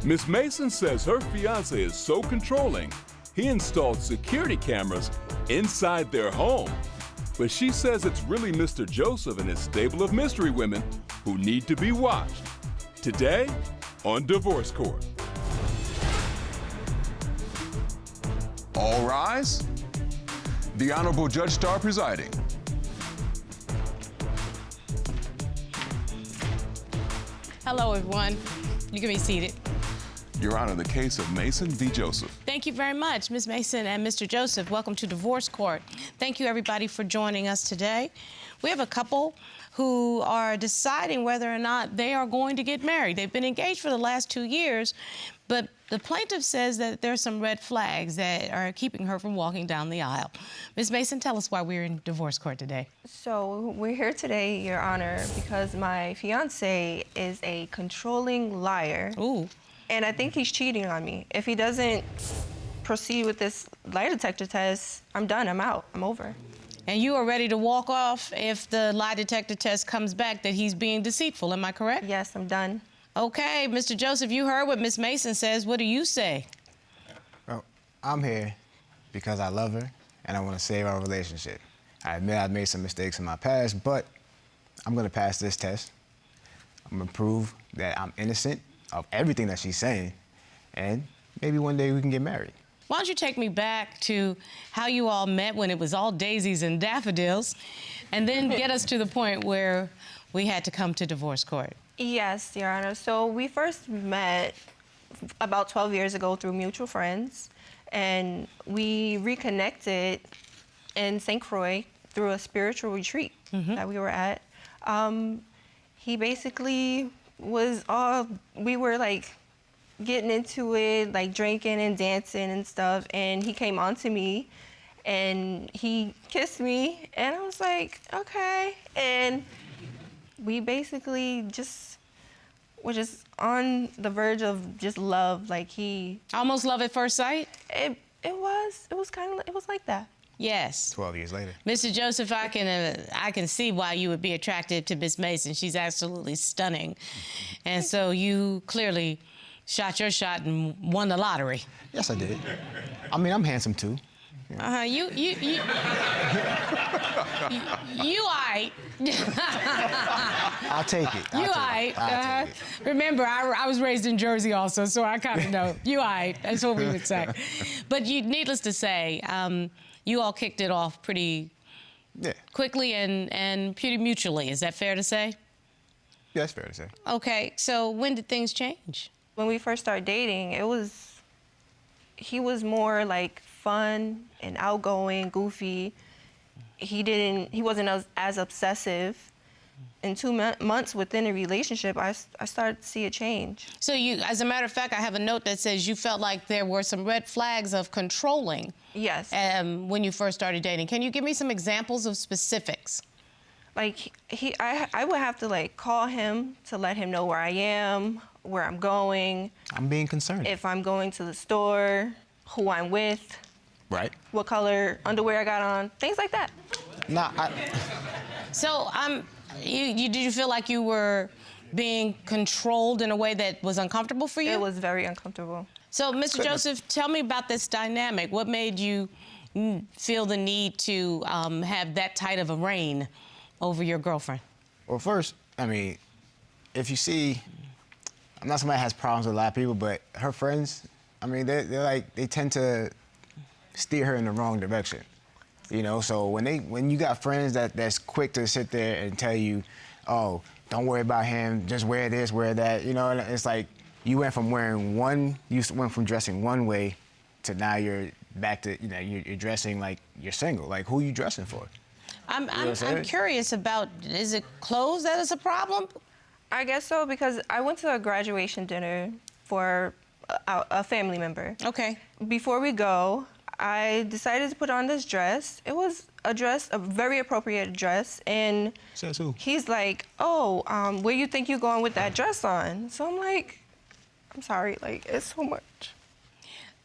Miss Mason says her fiancé is so controlling, he installed security cameras inside their home. But she says it's really Mr. Joseph and his stable of mystery women who need to be watched. Today on Divorce Court. All rise. The Honorable Judge Starr presiding. Hello, everyone. You can be seated. Your Honor, the case of Mason v. Joseph. Thank you very much, Ms. Mason and Mr. Joseph. Welcome to Divorce Court. Thank you, everybody, for joining us today. We have a couple who are deciding whether or not they are going to get married. They've been engaged for the last 2 years, but the plaintiff says that there's some red flags that are keeping her from walking down the aisle. Ms. Mason, tell us why we're in divorce court today. So we're here today, Your Honor, because my fiancé is a controlling liar. Ooh. And I think he's cheating on me. If he doesn't proceed with this lie detector test, I'm done, I'm out, I'm over. And you are ready to walk off if the lie detector test comes back that he's being deceitful, am I correct? Yes, I'm done. Okay, Mr. Joseph, you heard what Ms. Mason says. What do you say? Well, I'm here because I love her and I want to save our relationship. I admit I've made some mistakes in my past, but I'm going to pass this test. I'm going to prove that I'm innocent of everything that she's saying, and maybe one day we can get married. Why don't you take me back to how you all met when it was all daisies and daffodils, and then get us to the point where we had to come to divorce court. Yes, Your Honor. So we first met about 12 years ago through mutual friends, and we reconnected in St. Croix through a spiritual retreat that we were at. He basically we were like getting into it, like drinking and dancing and stuff, and he came on to me and he kissed me and I was like, okay. And we basically were just on the verge of just love, like Almost love at first sight? It was like that. Yes. 12 years later. Mr. Joseph, I can see why you would be attracted to Miss Mason. She's absolutely stunning. And so you clearly shot your shot and won the lottery. Yes, I did. I mean, I'm handsome too. You aight. I'll take it. You aight. Remember, I was raised in Jersey also, so I kind of know. You aight. That's what we would say. But needless to say, you all kicked it off pretty quickly and pretty mutually. Is that fair to say? Yeah, that's fair to say. Okay, so when did things change? When we first started dating, he was more like fun and outgoing, goofy. He wasn't as obsessive. In 2 months within a relationship, I started to see a change. So as a matter of fact, I have a note that says you felt like there were some red flags of controlling. Yes. When you first started dating. Can you give me some examples of specifics? Like I would have to like call him to let him know where I am, where I'm going. I'm being concerned. If If I'm going to the store, who I'm with. Right. What color underwear I got on, things like that. Nah, So did you feel like you were being controlled in a way that was uncomfortable for you? It was very uncomfortable. So, Mr. Joseph, tell me about this dynamic. What made you feel the need to have that tight of a reign over your girlfriend? Well, first, I mean, if you see, I'm not somebody that has problems with a lot of people, but her friends, I mean, they tend to steer her in the wrong direction. You know, so when you got friends that's quick to sit there and tell you, oh, don't worry about him, just wear this, wear that, you know, it's like you went from dressing one way to now you're back to, you know, you're dressing like you're single. Like, who are you dressing for? I'm curious about, is it clothes that is a problem? I guess so, because I went to a graduation dinner for a family member. Okay. Before we go, I decided to put on this dress. It was a very appropriate dress, and Says who? he's like, oh, where you think you're going with that dress on? So I'm like, I'm sorry, like, it's so much.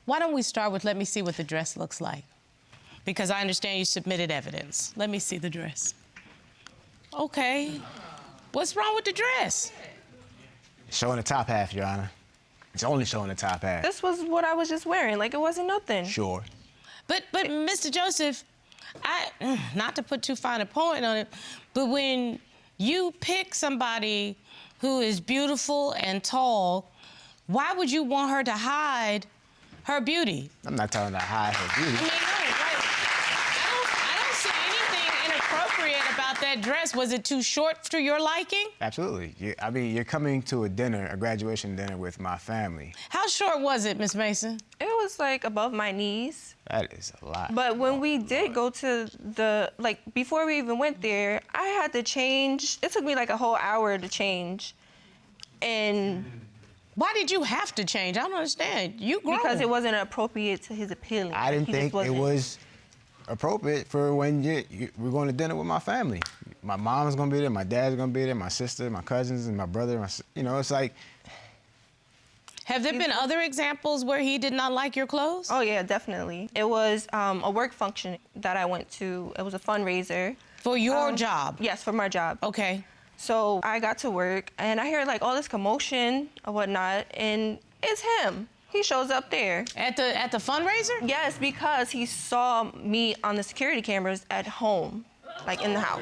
Why don't we start with, let me see what the dress looks like. Because I understand you submitted evidence. Let me see the dress. Okay. What's wrong with the dress? Showing the top half, Your Honor. It's only showing the top half. This was what I was just wearing. Like, it wasn't nothing. Sure. But Mr. Joseph, not to put too fine a point on it, but when you pick somebody who is beautiful and tall, why would you want her to hide her beauty? I'm not telling her to hide her beauty. I mean, no, right? I don't see anything inappropriate about that dress. Was it too short to your liking? Absolutely. You're coming to a dinner, a graduation dinner with my family. How short was it, Miss Mason? It was like above my knees. That is a lot. But when we did go to before we even went there, I had to change. It took me like a whole hour to change. And why did you have to change? I don't understand. You grown. Because it wasn't appropriate to his appearance. I didn't think it was appropriate for when we're going to dinner with my family. My mom's gonna be there, my dad's gonna be there, my sister, my cousins, and my brother. It's like. Have there been other examples where he did not like your clothes? Oh, yeah, definitely. It was a work function that I went to. It was a fundraiser. For your job? Yes, for my job. Okay. So I got to work, and I hear, like, all this commotion or whatnot, and it's him. He shows up there. At the fundraiser? Yes, because he saw me on the security cameras at home, like in the house.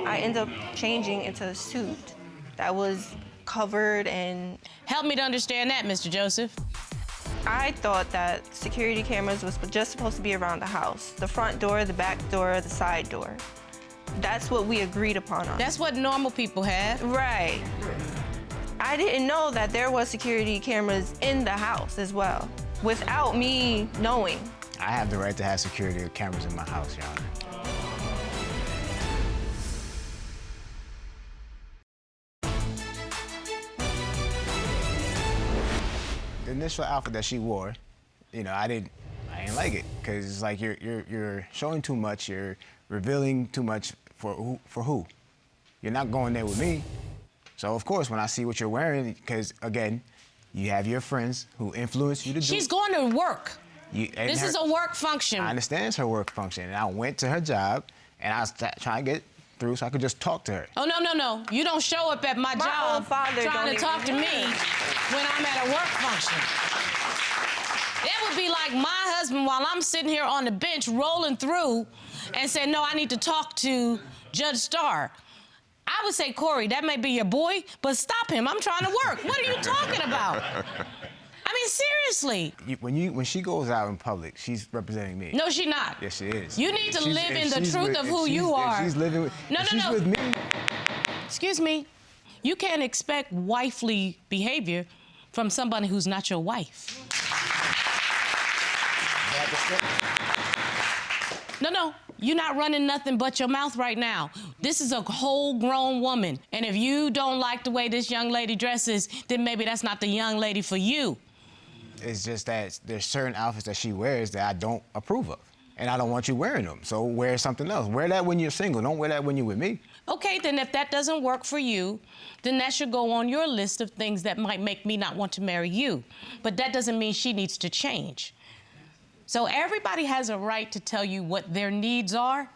I ended up changing into a suit that was covered and... Help me to understand that, Mr. Joseph. I thought that security cameras was just supposed to be around the house. The front door, the back door, the side door. That's what we agreed upon on. That's what normal people have. Right. I didn't know that there was security cameras in the house as well, without me knowing. I have the right to have security cameras in my house, Your Honor. The initial outfit that she wore, I didn't like it because it's like you're showing too much, you're revealing too much for who? You're not going there with me. So of course, when I see what you're wearing, because again, you have your friends who influence you to do. She's going to work. This is a work function. I understand it's her work function, and I went to her job, and I was trying to get through so I could just talk to her. Oh, no. You don't show up at my job trying to talk to me when I'm at a work function. That would be like my husband while I'm sitting here on the bench rolling through and saying, no, I need to talk to Judge Starr. I would say, Corey, that may be your boy, but stop him. I'm trying to work. What are you talking about? I mean, seriously. When she goes out in public, she's representing me. No, she's not. Yes, she is. You need to live in the truth of who you are. If she's living with, she's with me. Excuse me. You can't expect wifely behavior from somebody who's not your wife. No. You're not running nothing but your mouth right now. This is a whole grown woman. And if you don't like the way this young lady dresses, then maybe that's not the young lady for you. It's just that there's certain outfits that she wears that I don't approve of. And I don't want you wearing them. So wear something else. Wear that when you're single. Don't wear that when you're with me. Okay, then if that doesn't work for you, then that should go on your list of things that might make me not want to marry you. But that doesn't mean she needs to change. So everybody has a right to tell you what their needs are,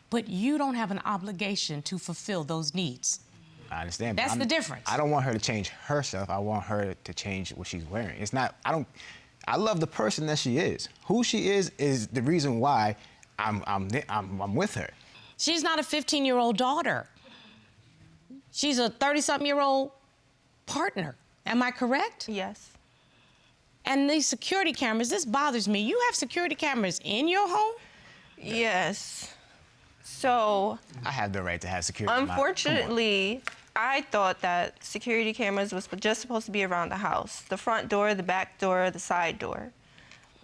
but you don't have an obligation to fulfill those needs. I understand. That's the difference. I don't want her to change herself. I want her to change what she's wearing. I love the person that she is. Who she is the reason why I'm with her. She's not a 15-year-old daughter. She's a 30-something-year-old partner. Am I correct? Yes. And these security cameras, this bothers me. You have security cameras in your home? Yes. So... I have the right to have security. Unfortunately, I thought that security cameras was just supposed to be around the house. The front door, the back door, the side door.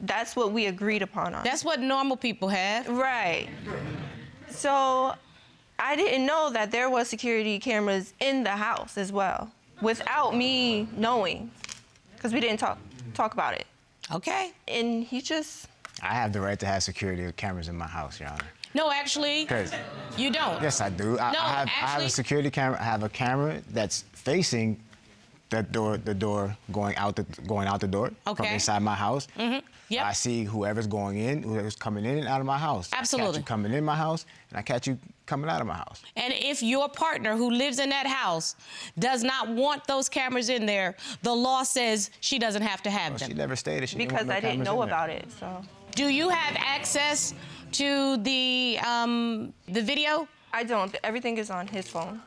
That's what we agreed upon on. That's what normal people have. Right. So I didn't know that there was security cameras in the house as well, without me knowing, because we didn't talk about it. Okay. And he just... I have the right to have security cameras in my house, Your Honor. No, actually, you don't. Yes, I do. I have a security camera. I have a camera that's facing the door going out the door from Okay. inside my house. Yep. I see whoever's going in, whoever's coming in and out of my house. I Absolutely. catch you coming in my house, and I catch you coming out of my house. And if your partner who lives in that house does not want those cameras in there, the law says she doesn't have to have Well, them. she never stated she didn't Because want no I didn't cameras know in there. about it, so. Do you have access to the video? I don't. Everything is on his phone.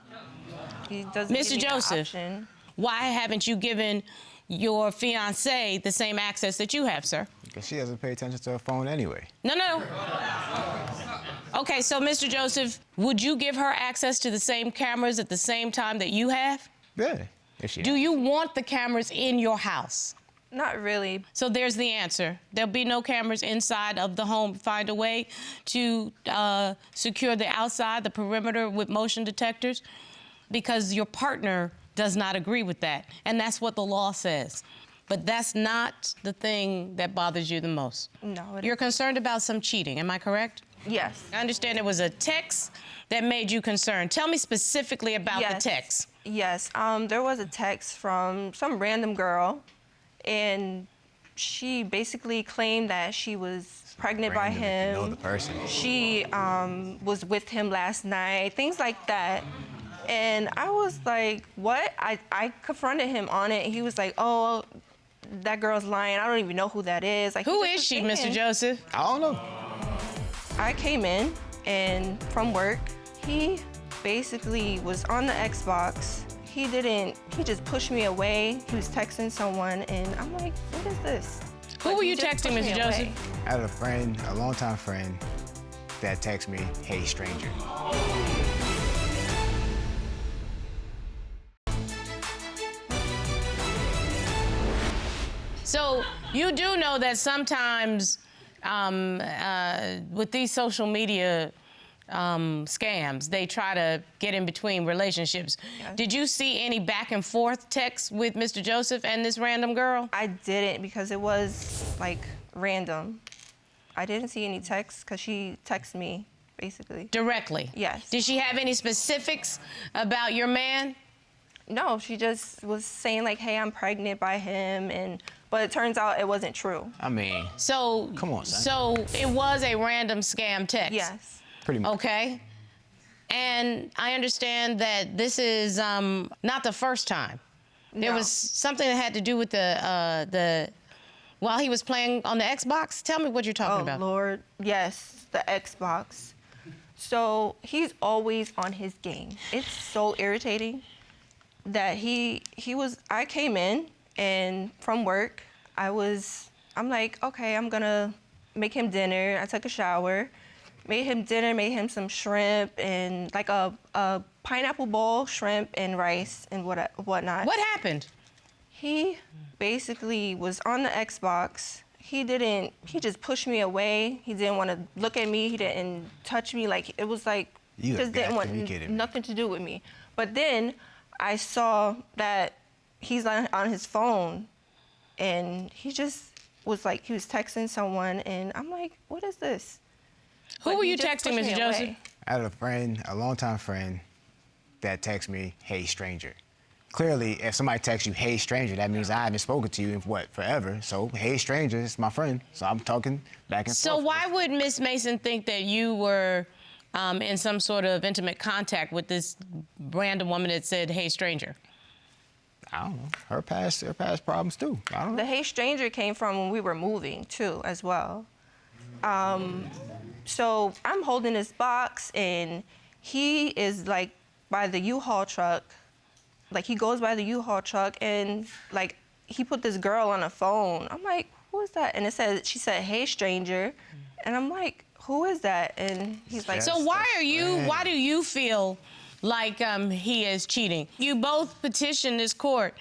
He doesn't Mr. give me the Joseph. option. Why haven't you given your fiancé the same access that you have, sir? Because she doesn't pay attention to her phone anyway. No. Okay, so Mr. Joseph, would you give her access to the same cameras at the same time that you have? Yeah. If she Do you want the cameras in your house? Not really. So there's the answer. There'll be no cameras inside of the home. Find a way to secure the outside, the perimeter with motion detectors, because your partner does not agree with that. And that's what the law says. But that's not the thing that bothers you the most. No, it You're concerned about some cheating, am I correct? Yes. I understand it was a text that made you concerned. Tell me specifically about the text. Yes. There was a text from some random girl, and she basically claimed that she was pregnant by Random, if you know him. the person. She was with him last night, things like that. And I was like, what? I confronted him on it. He was like, oh, that girl's lying. I don't even know who that is. Like, Who he is just she, was Mr. thinking. Joseph? I don't know. I came in, and from work, he basically was on the Xbox. He just pushed me away. He was texting someone, and I'm like, what is this? Who Like, were he you just texting, pushed me Mr. Joseph? away. I had a friend, a longtime friend, that texted me, "Hey, stranger." So you do know that sometimes with these social media scams, they try to get in between relationships. Yes. Did you see any back and forth texts with Mr. Joseph and this random girl? I didn't, because it was like random. I didn't see any texts because she texted me, basically. Directly? Yes. Did she have any specifics about your man? No, she just was saying like, hey, I'm pregnant by him, but it turns out it wasn't true. I mean, So, Come on, son. So it was a random scam text? Yes. pretty much. Okay. And I understand that this is not the first time. There No. was something that had to do with the while he was playing on the Xbox. Tell me what you're talking about. Oh, Lord. Yes, the Xbox. So he's always on his game. It's so irritating that I came in, and from work, I'm like, okay, I'm gonna make him dinner. I took a shower, made him dinner, made him some shrimp and like a pineapple bowl, shrimp and rice and whatnot. What happened? He basically was on the Xbox. He just pushed me away. He didn't want to look at me. He didn't touch me. Like, it was like, You just didn't got to be want kidding me. nothing to do with me. But then I saw that he's on his phone, and he just was like, he was texting someone, and I'm like, what is this? Who But were he you just texting, pushed me Mr. Joseph? away. I had a friend, a longtime friend, that texted me, "Hey, stranger." Clearly, if somebody texts you, "Hey, stranger," that means I haven't spoken to you in forever. So, "Hey, stranger," it's my friend. So I'm talking back and So forth. why would Miss Mason think that you were in some sort of intimate contact with this random woman that said, "Hey, stranger"? I don't know. Her past problems too. I don't know. The Hey Stranger came from when we were moving too, as well. So I'm holding this box, and he is like by the U-Haul truck. Like, he goes by the U-Haul truck, and like he put this girl on a phone. I'm like, who is that? And she said, "Hey stranger," and I'm like, who is that? And he's like, Yes. So why Right. do you feel like he is cheating? You both petitioned this court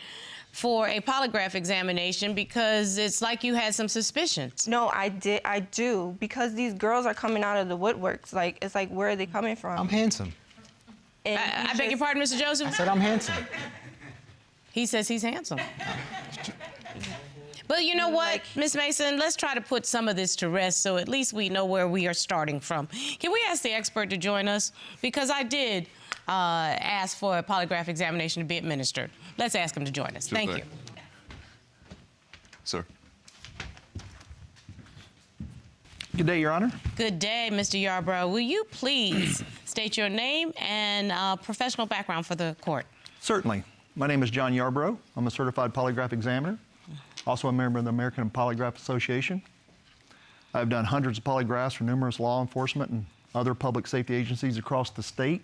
for a polygraph examination because it's like you had some suspicions. no, I do, because these girls are coming out of the woodworks. Like, it's like, where are they coming from? I'm handsome. And I he beg your just- pardon, Mr. Joseph? I said I'm handsome. He says he's handsome. But you know what, Miss Mason, let's try to put some of this to rest so at least we know where we are starting from. Can we ask the expert to join us? Because I did ask for a polygraph examination to be administered. Let's ask him to join us. Thank you. Sir. Good day, Your Honor. Good day, Mr. Yarbrough. Will you please state your name and professional background for the court? Certainly. My name is John Yarbrough. I'm a certified polygraph examiner, also a member of the American Polygraph Association. I've done hundreds of polygraphs for numerous law enforcement and other public safety agencies across the state,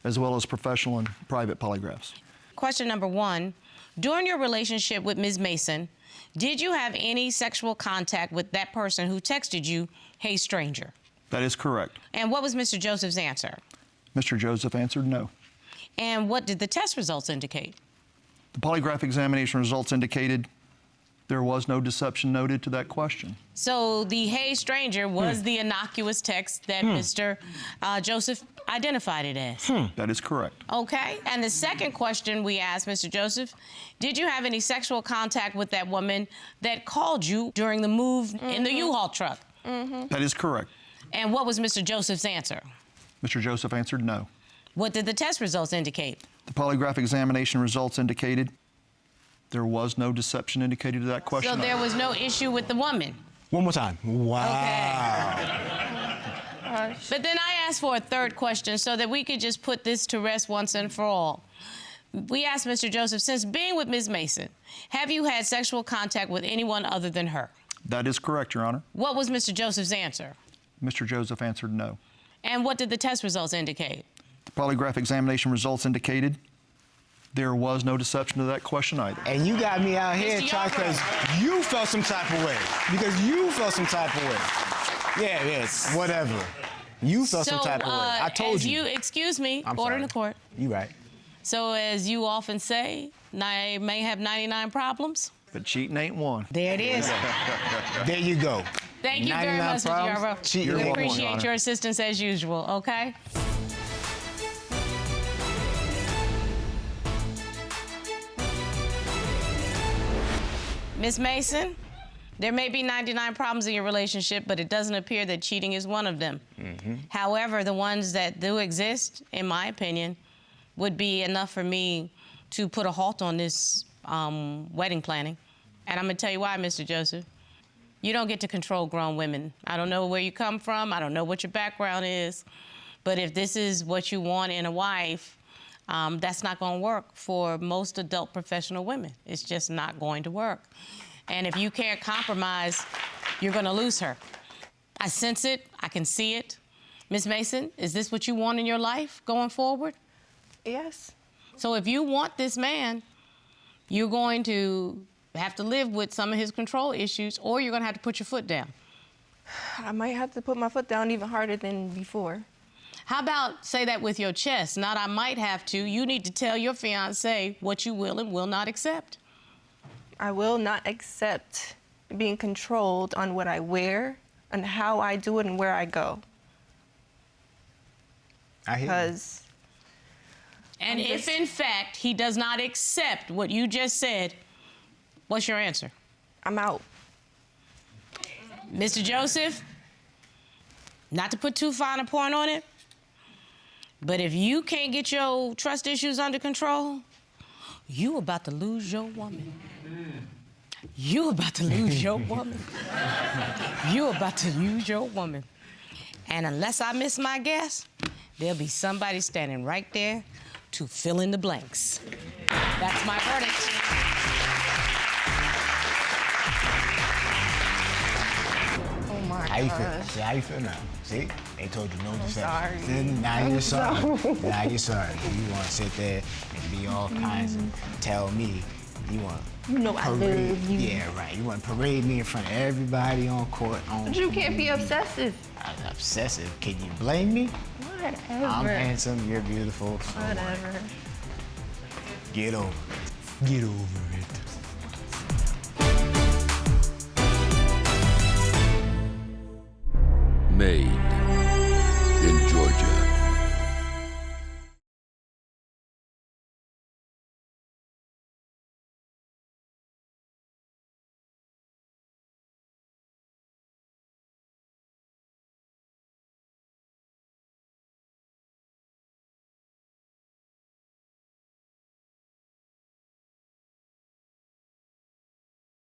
as well as professional and private polygraphs. Question number 1. During your relationship with Ms. Mason, did you have any sexual contact with that person who texted you, "Hey, stranger"? That is correct. And what was Mr. Joseph's answer? Mr. Joseph answered no. And what did the test results indicate? The polygraph examination results indicated there was no deception noted to that question. So the "Hey, stranger" was the innocuous text that Mr. Joseph identified it as. That is correct. Okay. And the second question we asked Mr. Joseph, did you have any sexual contact with that woman that called you during the move in the U-Haul truck? That is correct. And what was Mr. Joseph's answer? Mr. Joseph answered no. What did the test results indicate? The polygraph examination results indicated there was no deception indicated to that question. So there was no issue with the woman. One more time. Wow. But then I asked for a third question so that we could just put this to rest once and for all. We asked Mr. Joseph, since being with Ms. Mason, have you had sexual contact with anyone other than her? That is correct, Your Honor. What was Mr. Joseph's answer? Mr. Joseph answered no. And what did the test results indicate? The polygraph examination results indicated there was no deception to that question either. And you got me out here Mr. trying because you felt some type of way. Because you felt some type of way. Yeah, yes, whatever. You felt some type of way. I told you. Excuse me, I'm order sorry. in the court. You right. So as you often say, I may have 99 problems. But cheating ain't one. There it is. There you go. Thank you very 99 much, Mr. problems, Yarbrough. cheating We ain't one, Your appreciate Honor. your assistance as usual, okay? Ms. Mason, there may be 99 problems in your relationship, but it doesn't appear that cheating is one of them. However, the ones that do exist, in my opinion, would be enough for me to put a halt on this wedding planning. And I'm gonna tell you why, Mr. Joseph. You don't get to control grown women. I don't know where you come from. I don't know what your background is. But if this is what you want in a wife, that's not going to work for most adult professional women. It's just not going to work. And if you can't compromise, you're going to lose her. I sense it. I can see it. Ms. Mason, is this what you want in your life going forward? Yes. So if you want this man, you're going to have to live with some of his control issues, or you're going to have to put your foot down. I might have to put my foot down even harder than before. How about say that with your chest? Not I might have to. You need to tell your fiancé what you will and will not accept. I will not accept being controlled on what I wear and how I do it and where I go. I hear you. Because And if, in fact, he does not accept what you just said, what's your answer? I'm out. Mr. Joseph, not to put too fine a point on it, but if you can't get your trust issues under control, you about to lose your woman. You about to lose your woman. You about to lose your woman. And unless I miss my guess, there'll be somebody standing right there to fill in the blanks. That's my verdict. Oh my How you feel? gosh. See how you feel now? See? They told you no deception. sorry. See, now you're sorry. Now you're sorry. You want to sit there and be all kinds and tell me you want You know I love you. Yeah, right. You want to parade me in front of everybody on court. But you can't be obsessive. I'm obsessive. Can you blame me? Whatever. I'm handsome. You're beautiful. So Whatever. get over it. Get over it.